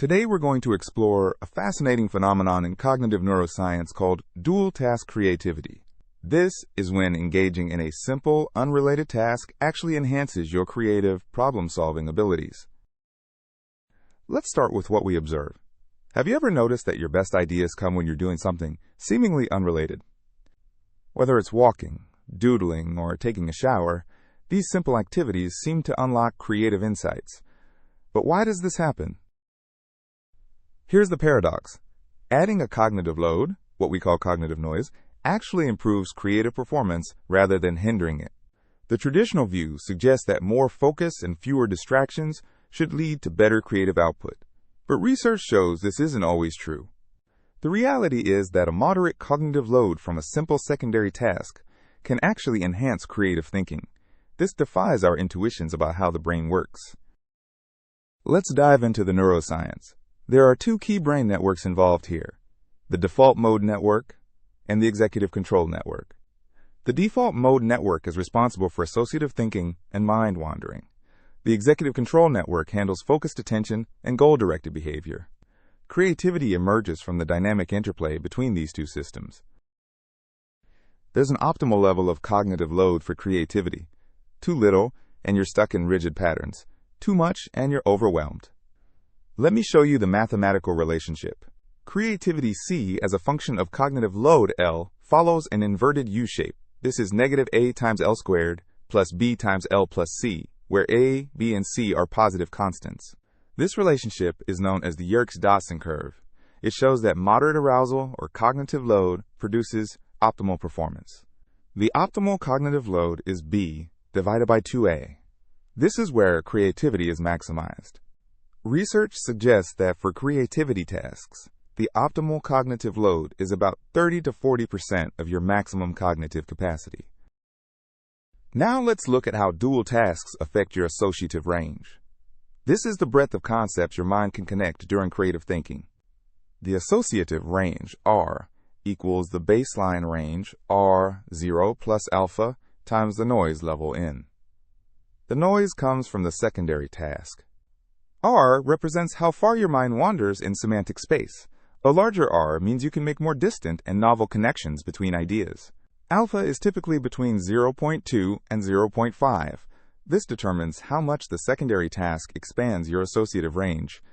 Today we're going to explore a fascinating phenomenon in cognitive neuroscience called dual task creativity. This is when engaging in a simple, unrelated task actually enhances your creative, problem-solving abilities. Let's start with what we observe. Have you ever noticed that your best ideas come when you're doing something seemingly unrelated? Whether it's walking, doodling, or taking a shower, these simple activities seem to unlock creative insights. But why does this happen? Here's the paradox. Adding a cognitive load, what we call cognitive noise, actually improves creative performance rather than hindering it. The traditional view suggests that more focus and fewer distractions should lead to better creative output. But research shows this isn't always true. The reality is that a moderate cognitive load from a simple secondary task can actually enhance creative thinking. This defies our intuitions about how the brain works. Let's dive into the neuroscience. There are two key brain networks involved here: the default mode network and the executive control network. The default mode network is responsible for associative thinking and mind wandering. The executive control network handles focused attention and goal-directed behavior. Creativity emerges from the dynamic interplay between these two systems. There's an optimal level of cognitive load for creativity. Too little, and you're stuck in rigid patterns. Too much, and you're overwhelmed. Let me show you the mathematical relationship. Creativity C as a function of cognitive load L follows an inverted U-shape. This is negative A times L squared plus B times L plus C, where A, B, and C are positive constants. This relationship is known as the Yerkes-Dodson curve. It shows that moderate arousal or cognitive load produces optimal performance. The optimal cognitive load is B divided by 2A. This is where creativity is maximized. Research suggests that for creativity tasks, the optimal cognitive load is about 30 to 40% of your maximum cognitive capacity. Now let's look at how dual tasks affect your associative range. This is the breadth of concepts your mind can connect during creative thinking. The associative range, R, equals the baseline range, R0 plus alpha, times the noise level, N. The noise comes from the secondary task. R represents how far your mind wanders in semantic space. A larger R means you can make more distant and novel connections between ideas. Alpha is typically between 0.2 and 0.5. This determines how much the secondary task expands your associative range.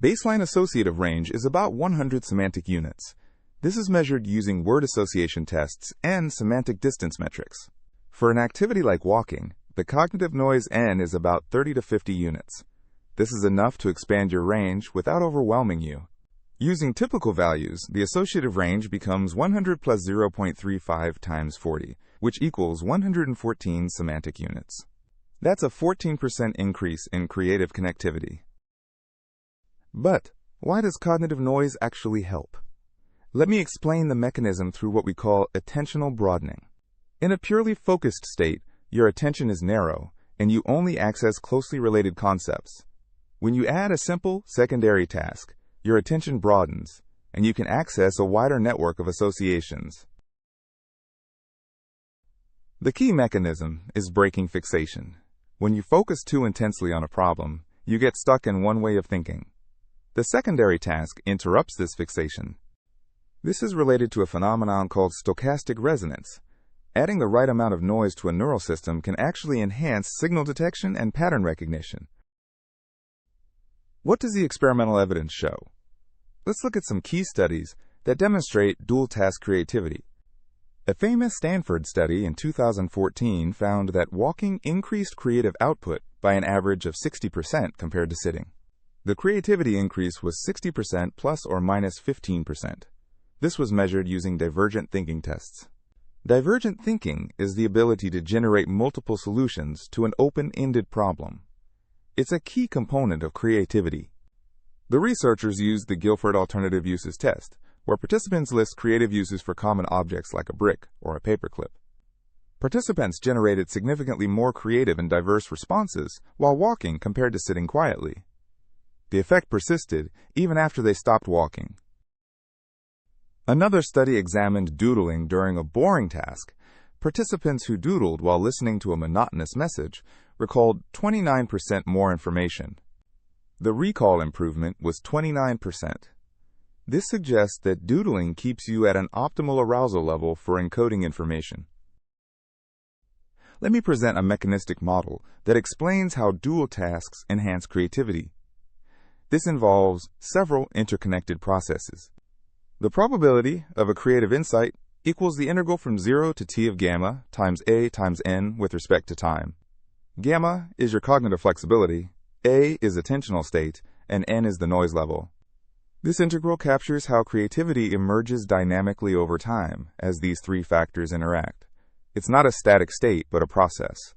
Baseline associative range is about 100 semantic units. This is measured using word association tests and semantic distance metrics. For an activity like walking, the cognitive noise N is about 30 to 50 units. This is enough to expand your range without overwhelming you. Using typical values, the associative range becomes 100 plus 0.35 times 40, which equals 114 semantic units. That's a 14% increase in creative connectivity. But why does cognitive noise actually help? Let me explain the mechanism through what we call attentional broadening. In a purely focused state, your attention is narrow, and you only access closely related concepts. When you add a simple secondary task, your attention broadens, and you can access a wider network of associations. The key mechanism is breaking fixation. When you focus too intensely on a problem, you get stuck in one way of thinking. The secondary task interrupts this fixation. This is related to a phenomenon called stochastic resonance. Adding the right amount of noise to a neural system can actually enhance signal detection and pattern recognition. What does the experimental evidence show? Let's look at some key studies that demonstrate dual-task creativity. A famous Stanford study in 2014 found that walking increased creative output by an average of 60% compared to sitting. The creativity increase was 60% plus or minus 15%. This was measured using divergent thinking tests. Divergent thinking is the ability to generate multiple solutions to an open-ended problem. It's a key component of creativity. The researchers used the Guilford Alternative Uses test, where participants list creative uses for common objects like a brick or a paperclip. Participants generated significantly more creative and diverse responses while walking compared to sitting quietly. The effect persisted even after they stopped walking. Another study examined doodling during a boring task. Participants who doodled while listening to a monotonous message recalled 29% more information. The recall improvement was 29%. This suggests that doodling keeps you at an optimal arousal level for encoding information. Let me present a mechanistic model that explains how dual tasks enhance creativity. This involves several interconnected processes. The probability of a creative insight equals the integral from 0 to t of gamma times a times n with respect to time. Gamma is your cognitive flexibility, a is attentional state, and n is the noise level. This integral captures how creativity emerges dynamically over time as these three factors interact. It's not a static state, but a process.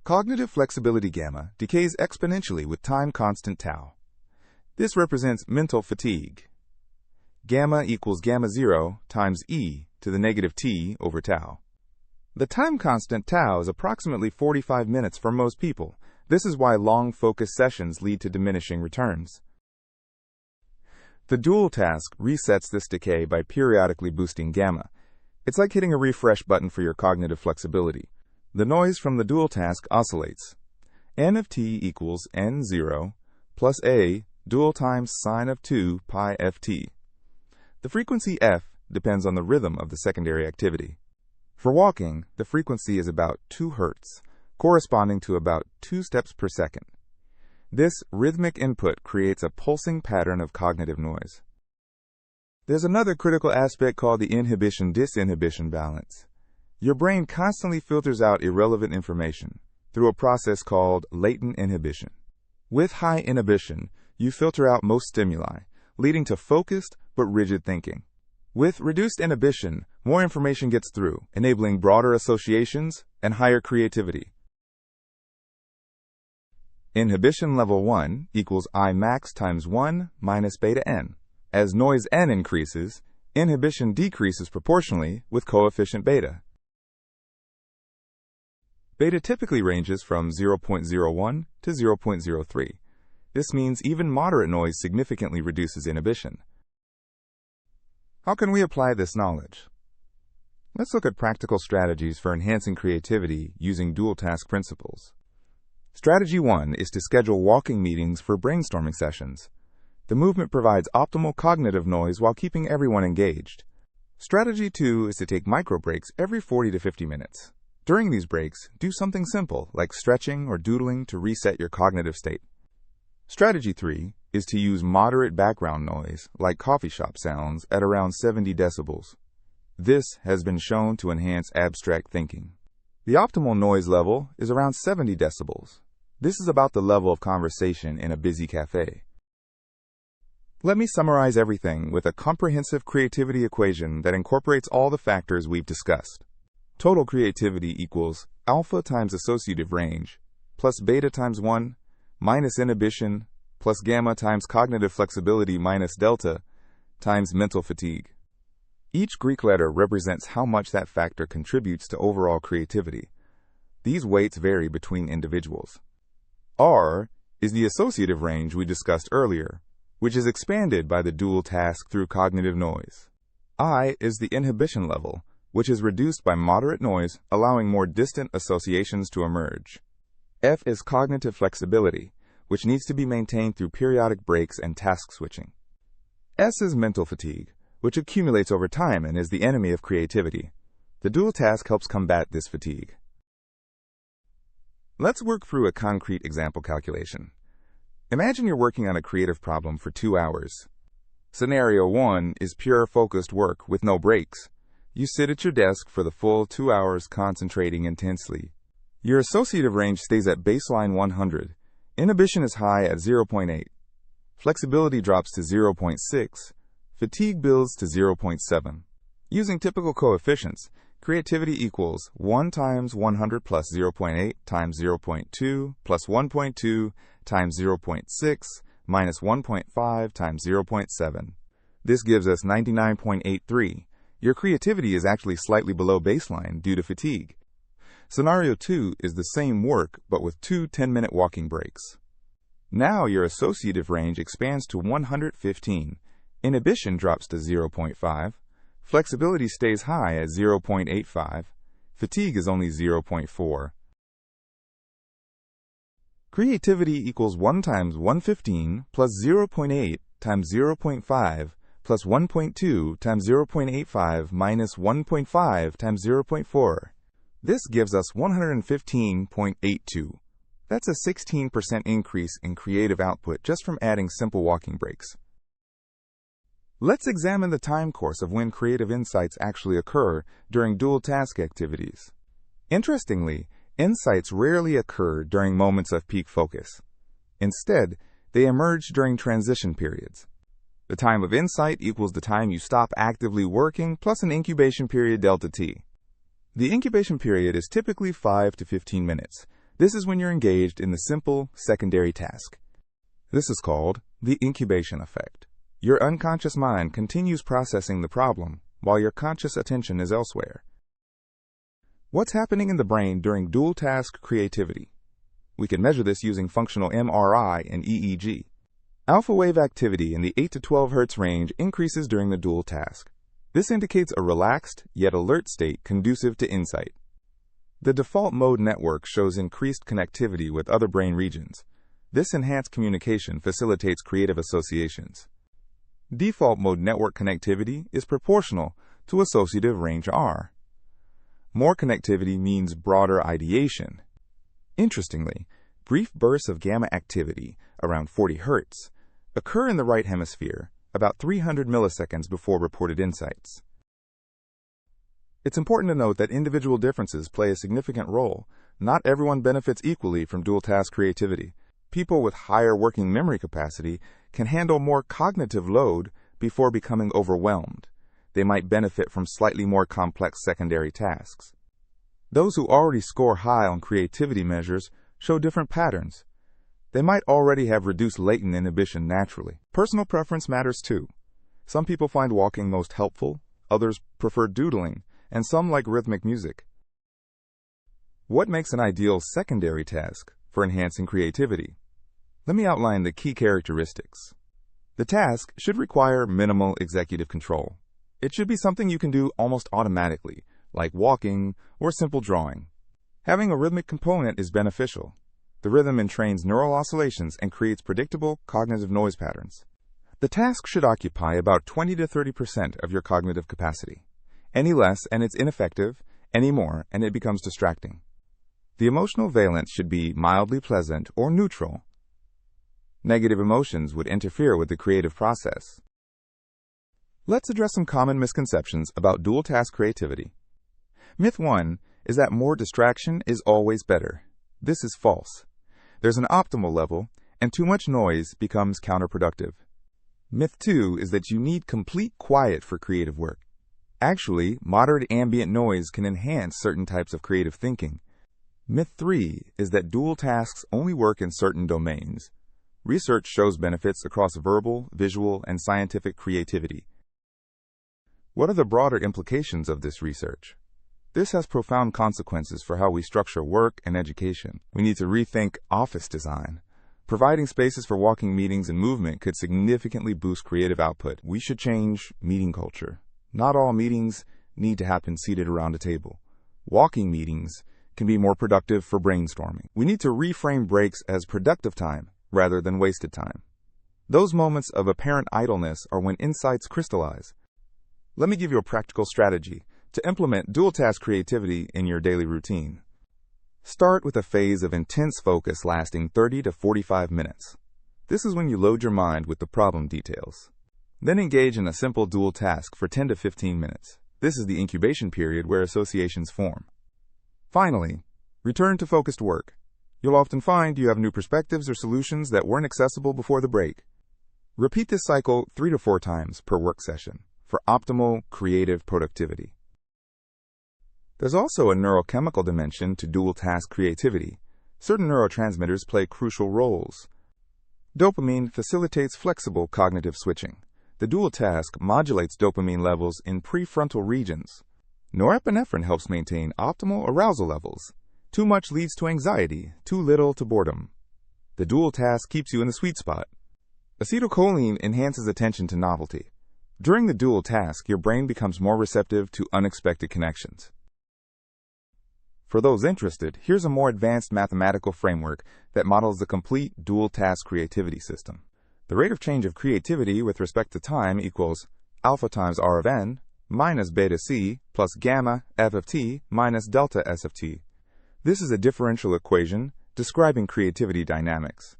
Cognitive flexibility gamma decays exponentially with time constant tau. This represents mental fatigue. Gamma equals gamma 0 times e to the negative t over tau. The time constant tau is approximately 45 minutes for most people. This is why long focus sessions lead to diminishing returns. The dual task resets this decay by periodically boosting gamma. It's like hitting a refresh button for your cognitive flexibility. The noise from the dual task oscillates. N of t equals n0 plus a dual times sine of 2 pi ft. The frequency f depends on the rhythm of the secondary activity. For walking, the frequency is about 2 Hz, corresponding to about 2 steps per second. This rhythmic input creates a pulsing pattern of cognitive noise. There's another critical aspect called the inhibition-disinhibition balance. Your brain constantly filters out irrelevant information through a process called latent inhibition. With high inhibition, you filter out most stimuli, leading to focused but rigid thinking. With reduced inhibition, more information gets through, enabling broader associations and higher creativity. Inhibition level 1 equals I max times 1 minus beta n. As noise n increases, inhibition decreases proportionally with coefficient beta. Beta typically ranges from 0.01 to 0.03. This means even moderate noise significantly reduces inhibition. How can we apply this knowledge? Let's look at practical strategies for enhancing creativity using dual task principles. Strategy 1 is to schedule walking meetings for brainstorming sessions. The movement provides optimal cognitive noise while keeping everyone engaged. Strategy 2 is to take micro breaks every 40 to 50 minutes. During these breaks, do something simple like stretching or doodling to reset your cognitive state. Strategy 3 is to use moderate background noise, like coffee shop sounds, at around 70 decibels. This has been shown to enhance abstract thinking. The optimal noise level is around 70 decibels. This is about the level of conversation in a busy cafe. Let me summarize everything with a comprehensive creativity equation that incorporates all the factors we've discussed. Total creativity equals alpha times associative range plus beta times 1 minus inhibition plus gamma times cognitive flexibility minus delta times mental fatigue. Each Greek letter represents how much that factor contributes to overall creativity. These weights vary between individuals. R is the associative range we discussed earlier, which is expanded by the dual task through cognitive noise. I is the inhibition level, which is reduced by moderate noise, allowing more distant associations to emerge. F is cognitive flexibility, which needs to be maintained through periodic breaks and task switching. S is mental fatigue, which accumulates over time and is the enemy of creativity. The dual task helps combat this fatigue. Let's work through a concrete example calculation. Imagine you're working on a creative problem for 2 hours. Scenario 1 is pure focused work with no breaks. You sit at your desk for the full 2 hours concentrating intensely. Your associative range stays at baseline 100. Inhibition is high at 0.8. Flexibility drops to 0.6. Fatigue builds to 0.7. Using typical coefficients, creativity equals 1 times 100 plus 0.8 times 0.2 plus 1.2 times 0.6 minus 1.5 times 0.7. This gives us 99.83. Your creativity is actually slightly below baseline due to fatigue. Scenario 2 is the same work but with 2 10-minute walking breaks. Now your associative range expands to 115. Inhibition drops to 0.5. Flexibility stays high at 0.85. Fatigue is only 0.4. Creativity equals 1 times 115 plus 0.8 times 0.5 plus 1.2 times 0.85 minus 1.5 times 0.4. This gives us 115.82. That's a 16% increase in creative output just from adding simple walking breaks. Let's examine the time course of when creative insights actually occur during dual task activities. Interestingly, insights rarely occur during moments of peak focus. Instead, they emerge during transition periods. The time of insight equals the time you stop actively working plus an incubation period delta t. The incubation period is typically 5 to 15 minutes. This is when you're engaged in the simple secondary task. This is called the incubation effect. Your unconscious mind continues processing the problem while your conscious attention is elsewhere. What's happening in the brain during dual task creativity? We can measure this using functional MRI and EEG. Alpha wave activity in the 8 to 12 Hz range increases during the dual task. This indicates a relaxed yet alert state conducive to insight. The default mode network shows increased connectivity with other brain regions. This enhanced communication facilitates creative associations. Default mode network connectivity is proportional to associative range R. More connectivity means broader ideation. Interestingly, brief bursts of gamma activity, around 40 Hz, occur in the right hemisphere about 300 milliseconds before reported insights. It's important to note that individual differences play a significant role. Not everyone benefits equally from dual task creativity. People with higher working memory capacity can handle more cognitive load before becoming overwhelmed. They might benefit from slightly more complex secondary tasks. Those who already score high on creativity measures show different patterns. They might already have reduced latent inhibition naturally. Personal preference matters too. Some people find walking most helpful, others prefer doodling, and some like rhythmic music. What makes an ideal secondary task for enhancing creativity? Let me outline the key characteristics. The task should require minimal executive control. It should be something you can do almost automatically, like walking or simple drawing. Having a rhythmic component is beneficial. The rhythm entrains neural oscillations and creates predictable cognitive noise patterns. The task should occupy about 20 to 30% of your cognitive capacity. Any less and it's ineffective, any more and it becomes distracting. The emotional valence should be mildly pleasant or neutral. Negative emotions would interfere with the creative process. Let's address some common misconceptions about dual task creativity. Myth 1 is that more distraction is always better. This is false. There's an optimal level, and too much noise becomes counterproductive. Myth 2 is that you need complete quiet for creative work. Actually, moderate ambient noise can enhance certain types of creative thinking. Myth 3 is that dual tasks only work in certain domains. Research shows benefits across verbal, visual, and scientific creativity. What are the broader implications of this research? This has profound consequences for how we structure work and education. We need to rethink office design. Providing spaces for walking meetings and movement could significantly boost creative output. We should change meeting culture. Not all meetings need to happen seated around a table. Walking meetings can be more productive for brainstorming. We need to reframe breaks as productive time rather than wasted time. Those moments of apparent idleness are when insights crystallize. Let me give you a practical strategy to implement dual task creativity in your daily routine. Start with a phase of intense focus lasting 30 to 45 minutes. This is when you load your mind with the problem details. Then engage in a simple dual task for 10 to 15 minutes. This is the incubation period where associations form. Finally, return to focused work. You'll often find you have new perspectives or solutions that weren't accessible before the break. Repeat this cycle 3 to 4 times per work session for optimal creative productivity. There's also a neurochemical dimension to dual task creativity. Certain neurotransmitters play crucial roles. Dopamine facilitates flexible cognitive switching. The dual task modulates dopamine levels in prefrontal regions. Norepinephrine helps maintain optimal arousal levels. Too much leads to anxiety, too little to boredom. The dual task keeps you in the sweet spot. Acetylcholine enhances attention to novelty. During the dual task, your brain becomes more receptive to unexpected connections. For those interested, here's a more advanced mathematical framework that models the complete dual-task creativity system. The rate of change of creativity with respect to time equals alpha times r of n minus beta c plus gamma f of t minus delta s of t. This is a differential equation describing creativity dynamics.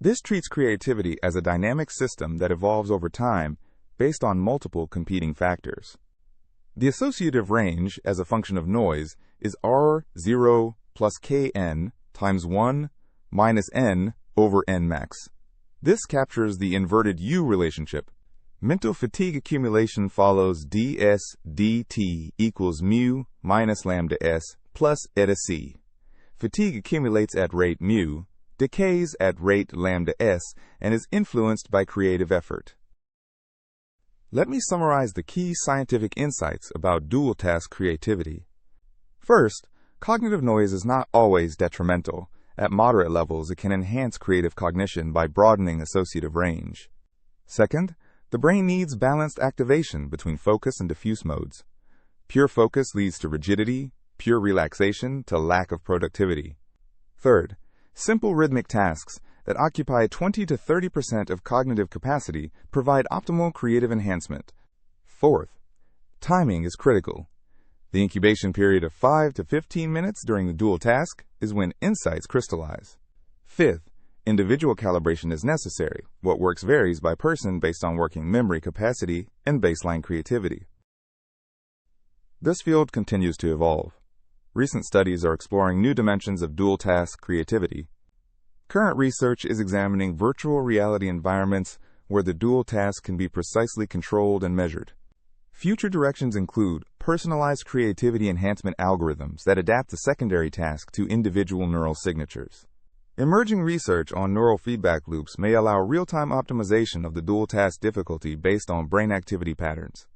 This treats creativity as a dynamic system that evolves over time based on multiple competing factors. The associative range as a function of noise is R0 plus Kn times 1 minus n over n max. This captures the inverted U relationship. Mental fatigue accumulation follows ds dt equals mu minus lambda s plus eta c. Fatigue accumulates at rate mu, decays at rate lambda s, and is influenced by creative effort. Let me summarize the key scientific insights about dual-task creativity. First, cognitive noise is not always detrimental. At moderate levels, it can enhance creative cognition by broadening associative range. Second, the brain needs balanced activation between focus and diffuse modes. Pure focus leads to rigidity, pure relaxation to lack of productivity. Third, simple rhythmic tasks that occupy 20 to 30% of cognitive capacity provide optimal creative enhancement. Fourth, timing is critical. The incubation period of 5 to 15 minutes during the dual task is when insights crystallize. Fifth, individual calibration is necessary. What works varies by person based on working memory capacity and baseline creativity. This field continues to evolve. Recent studies are exploring new dimensions of dual-task creativity. Current research is examining virtual reality environments where the dual task can be precisely controlled and measured. Future directions include personalized creativity enhancement algorithms that adapt the secondary task to individual neural signatures. Emerging research on neural feedback loops may allow real-time optimization of the dual task difficulty based on brain activity patterns.